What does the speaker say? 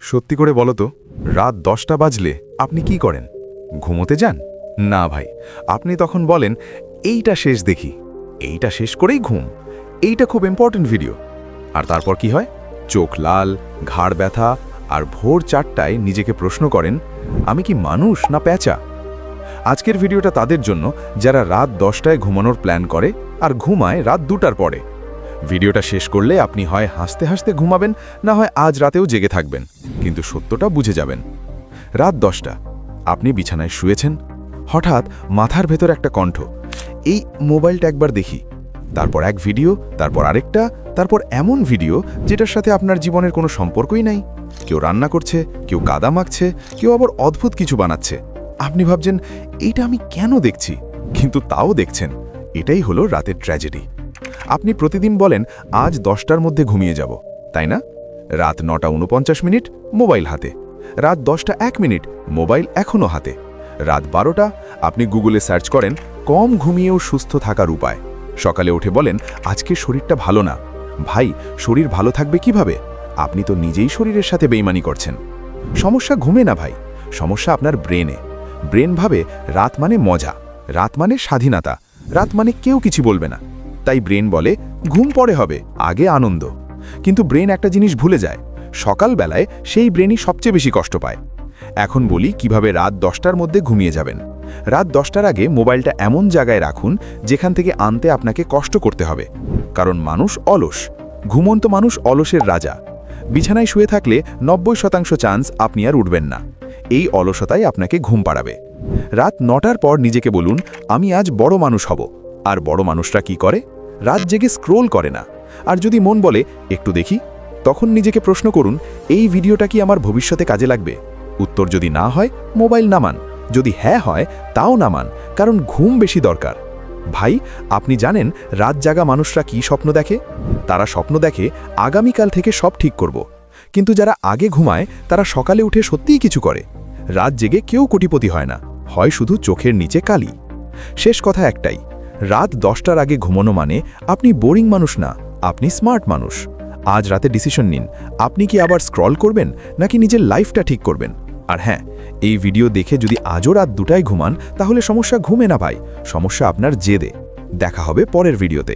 সত্যি করে বলো তো, রাত 10টা বাজলে আপনি কি করেন? ঘুমোতে যান? না ভাই, আপনি তখন বলেন এইটা শেষ দেখি, এইটা শেষ করেই ঘুম, এইটা খুব ইম্পর্টেন্ট ভিডিও। আর তারপর কি হয়? চোখ লাল, ঘাড় ব্যথা, আর ভোর 4টায় নিজেকে প্রশ্ন করেন, আমি কি মানুষ না প্যাঁচা? আজকের ভিডিওটা তাদের জন্য যারা রাত 10টায় ঘুমানোর প্ল্যান করে আর ঘুমায় রাত 2টার পরে। ভিডিওটা শেষ করলে আপনি হয় হাসতে হাসতে ঘুমাবেন, না হয় আজ রাতেও জেগে থাকবেন, কিন্তু সত্যটা বুঝে যাবেন। রাত 10টা, আপনি বিছানায় শুয়েছেন, হঠাৎ মাথার ভেতর একটা কণ্ঠ, এই মোবাইলটা একবার দেখি। তারপর এক ভিডিও, তারপর আরেকটা, তারপর এমন ভিডিও যেটার সাথে আপনার জীবনের কোনো সম্পর্কই নাই। কেউ রান্না করছে, কেউ কাদা মাখছে, কেউ আবার অদ্ভুত কিছু বানাচ্ছে। আপনি ভাবছেন এইটা আমি কেন দেখছি, কিন্তু তাও দেখছেন। এটাই হলো রাতের ট্র্যাজেডি। আপনি প্রতিদিন বলেন আজ 10টার মধ্যে ঘুমিয়ে যাব, তাই না? রাত 9:49, মোবাইল হাতে। রাত 10:01, মোবাইল এখনও হাতে। রাত 12টা, আপনি গুগলে সার্চ করেন কম ঘুমিয়েও সুস্থ থাকার উপায়। সকালে উঠে বলেন আজকে শরীরটা ভালো না। ভাই, শরীর ভালো থাকবে কিভাবে? আপনি তো নিজেই শরীরের সাথে বেইমানি করছেন। সমস্যা ঘুমে না ভাই, সমস্যা আপনার ব্রেনে। ব্রেন ভাবে রাত মানে মজা, রাত মানে স্বাধীনতা, রাত মানে কেউ কিছু বলবে না। তাই ব্রেন বলে ঘুম পরে হবে, আগে আনন্দ। কিন্তু ব্রেন একটা জিনিস ভুলে যায়, সকালবেলায় সেই ব্রেনই সবচেয়ে বেশি কষ্ট পায়। এখন বলি কিভাবে রাত 10টার মধ্যে ঘুমিয়ে যাবেন। রাত 10টার আগে মোবাইলটা এমন জায়গায় রাখুন যেখান থেকে আনতে আপনাকে কষ্ট করতে হবে। কারণ মানুষ অলস, ঘুমন্ত মানুষ অলসের রাজা। বিছানায় শুয়ে থাকলে 90% চান্স আপনি আর উঠবেন না। এই অলসতাই আপনাকে ঘুম পাড়াবে। রাত 9টার পর নিজেকে বলুন আমি আজ বড় মানুষ হব। আর বড় মানুষরা কি করে? রাত জেগে স্ক্রোল করে না। আর যদি মন বলে একটু দেখি, তখন নিজেকে প্রশ্ন করুন এই ভিডিওটা কি আমার ভবিষ্যতে কাজে লাগবে? উত্তর যদি না হয় মোবাইল নামান, যদি হ্যাঁ হয় তাও নামান, কারণ ঘুম বেশি দরকার। ভাই, আপনি জানেন রাত জাগা মানুষরা কি স্বপ্ন দেখে? তারা স্বপ্ন দেখে আগামীকাল থেকে সব ঠিক করব। কিন্তু যারা আগে ঘুমায় তারা সকালে উঠে সত্যিই কিছু করে। রাত জেগে কেউ কোটিপতি হয় না, হয় শুধু চোখের নিচে কালি। শেষ কথা একটাই, রাত 10টার আগে ঘুমানো মানে আপনি বোরিং মানুষ না, আপনি স্মার্ট মানুষ। আজ রাতে ডিসিশন নিন, আপনি কি আবার স্ক্রল করবেন নাকি নিজের লাইফটা ঠিক করবেন? আর হ্যাঁ, এই ভিডিও দেখে যদি আজও রাত 2টায় ঘুমান, তাহলে সমস্যা ঘুমে না ভাই, সমস্যা আপনার জেদে। দেখা হবে পরের ভিডিওতে।